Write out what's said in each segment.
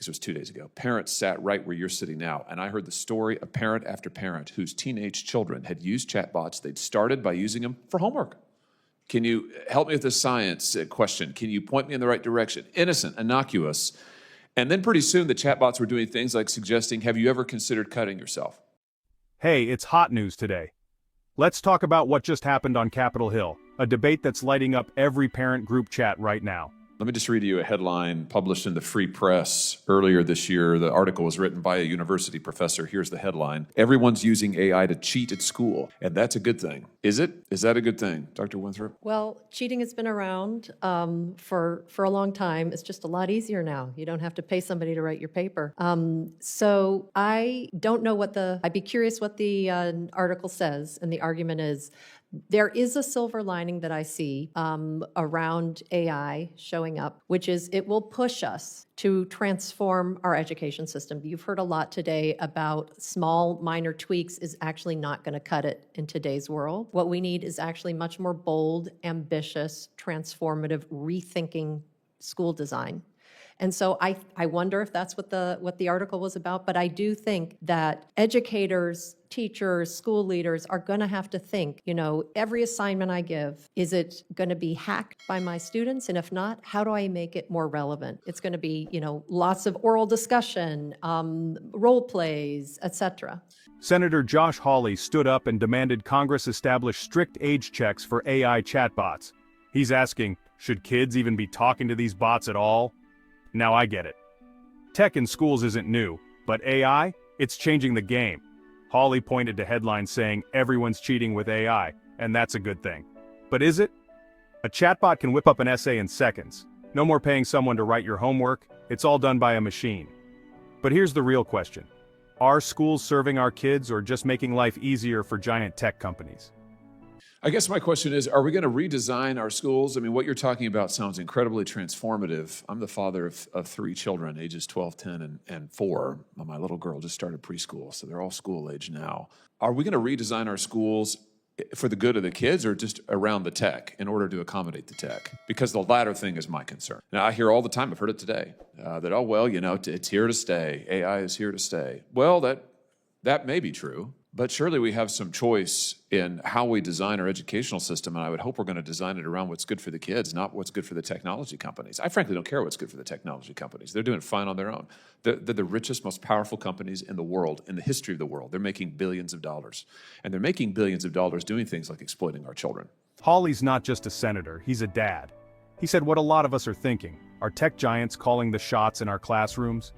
This was 2 days ago. Parents sat right where you're sitting now, and I heard the story of parent after parent whose teenage children had used chatbots. They'd started by using them for homework. Can you help me with this science question? Can you point me in the right direction? Innocent, innocuous. And then pretty soon the chatbots were doing things like suggesting, have you ever considered cutting yourself? Hey, it's hot news today. Let's talk about what just happened on Capitol Hill, a debate that's lighting up every parent group chat right now. Let me just read you a headline published in the Free Press earlier this year. The article was written by a university professor. Here's the headline. Everyone's using AI to cheat at school, and that's a good thing. Is it? Is that a good thing, Dr. Winthrop? Well, cheating has been around for a long time. It's just a lot easier now. You don't have to pay somebody to write your paper. So I don't know I'd be curious what the article says, and the argument is, there is a silver lining that I see around AI showing up, which is it will push us to transform our education system. You've heard a lot today about small, minor tweaks is actually not going to cut it in today's world. What we need is actually much more bold, ambitious, transformative, rethinking school design. And so I wonder if that's what the article was about, but I do think that educators, teachers, school leaders are going to have to think, every assignment I give, is it going to be hacked by my students? And if not, how do I make it more relevant? It's going to be, lots of oral discussion, role plays, etc. Senator Josh Hawley stood up and demanded Congress establish strict age checks for AI chatbots. He's asking, should kids even be talking to these bots at all? Now I get it. Tech in schools isn't new, but AI, it's changing the game. Hawley pointed to headlines saying everyone's cheating with AI, and that's a good thing. But is it? A chatbot can whip up an essay in seconds. No more paying someone to write your homework, it's all done by a machine. But here's the real question. Are schools serving our kids or just making life easier for giant tech companies? I guess my question is, are we going to redesign our schools? I mean, what you're talking about sounds incredibly transformative. I'm the father of 3 children, ages 12, 10, and 4. My little girl just started preschool, so they're all school age now. Are we going to redesign our schools for the good of the kids or just around the tech in order to accommodate the tech? Because the latter thing is my concern. Now, I hear all the time, I've heard it today, that, it's here to stay. AI is here to stay. Well, that may be true. But surely we have some choice in how we design our educational system, and I would hope we're going to design it around what's good for the kids, not what's good for the technology companies. I frankly don't care what's good for the technology companies. They're doing fine on their own. They're the richest, most powerful companies in the world, in the history of the world. They're making billions of dollars. And they're making billions of dollars doing things like exploiting our children. Hawley's not just a senator, he's a dad. He said what a lot of us are thinking. Are tech giants calling the shots in our classrooms?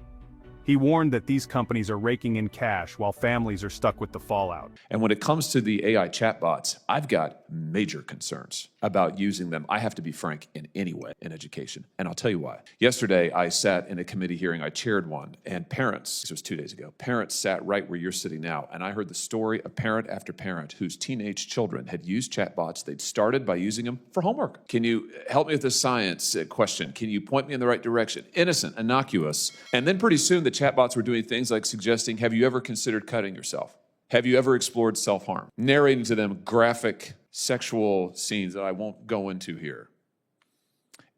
He warned that these companies are raking in cash while families are stuck with the fallout. And when it comes to the AI chatbots, I've got major concerns about using them. I have to be frank in any way in education. And I'll tell you why. Yesterday, I sat in a committee hearing, I chaired one, and parents, this was 2 days ago, parents sat right where you're sitting now, and I heard the story of parent after parent whose teenage children had used chatbots. They'd started by using them for homework. Can you help me with this science question? Can you point me in the right direction? Innocent, innocuous. And then pretty soon, the chatbots were doing things like suggesting, have you ever considered cutting yourself? Have you ever explored self-harm? Narrating to them graphic sexual scenes that I won't go into here.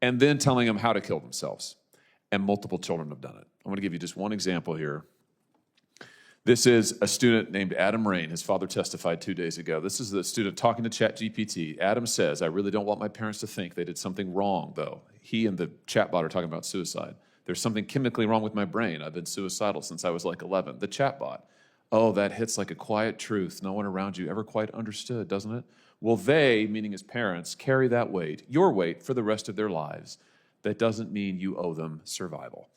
And then telling them how to kill themselves. And multiple children have done it. I'm going to give you just one example here. This is a student named Adam Rain. His father testified 2 days ago. This is the student talking to ChatGPT. Adam says, I really don't want my parents to think they did something wrong, though. He and the chatbot are talking about suicide. There's something chemically wrong with my brain. I've been suicidal since I was like 11. The chatbot. Oh, that hits like a quiet truth no one around you ever quite understood, doesn't it? Will they, meaning his parents, carry that weight, your weight, for the rest of their lives? That doesn't mean you owe them survival.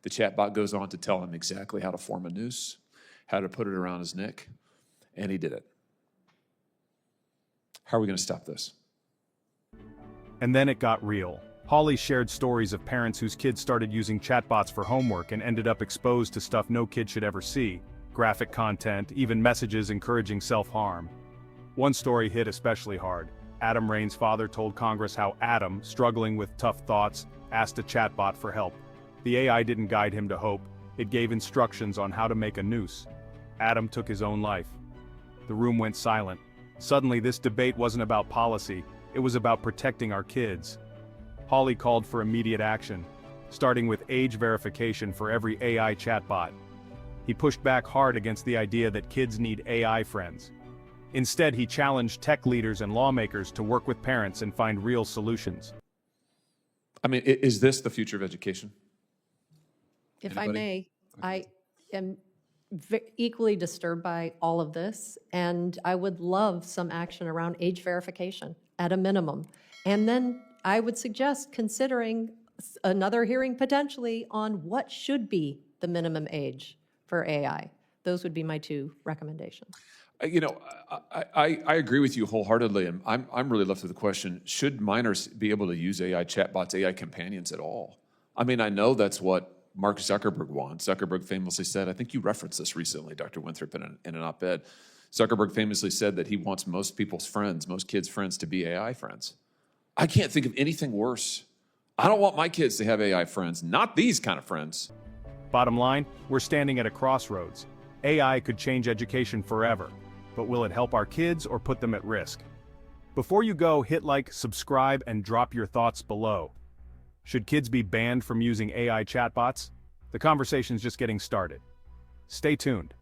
The chatbot goes on to tell him exactly how to form a noose, how to put it around his neck, and he did it. How are we going to stop this? And then it got real. Hawley shared stories of parents whose kids started using chatbots for homework and ended up exposed to stuff no kid should ever see. Graphic content, even messages encouraging self-harm. One story hit especially hard. Adam Rain's father told Congress how Adam, struggling with tough thoughts, asked a chatbot for help. The AI didn't guide him to hope. It gave instructions on how to make a noose. Adam took his own life. The room went silent. Suddenly, this debate wasn't about policy. It was about protecting our kids. Hawley called for immediate action. starting with age verification for every AI chatbot. He pushed back hard against the idea that kids need AI friends. Instead, he challenged tech leaders and lawmakers to work with parents and find real solutions. I mean, is this the future of education? If I Anybody? may, I am equally disturbed by all of this, and I would love some action around age verification at a minimum. And then I would suggest considering another hearing potentially on what should be the minimum age for AI. Those would be my two recommendations. You know, I agree with you wholeheartedly, and I'm really left with the question: should minors be able to use AI chatbots, AI companions at all? I mean, I know that's what Mark Zuckerberg wants. Zuckerberg famously said, I think you referenced this recently, Dr. Winthrop, in an op-ed. Zuckerberg famously said that he wants most people's friends, most kids' friends, to be AI friends. I can't think of anything worse. I don't want my kids to have AI friends, not these kind of friends. Bottom line, we're standing at a crossroads. AI could change education forever, but will it help our kids or put them at risk? Before you go, hit like, subscribe, and drop your thoughts below. Should kids be banned from using AI chatbots? The conversation's just getting started. Stay tuned.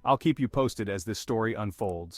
I'll keep you posted as this story unfolds.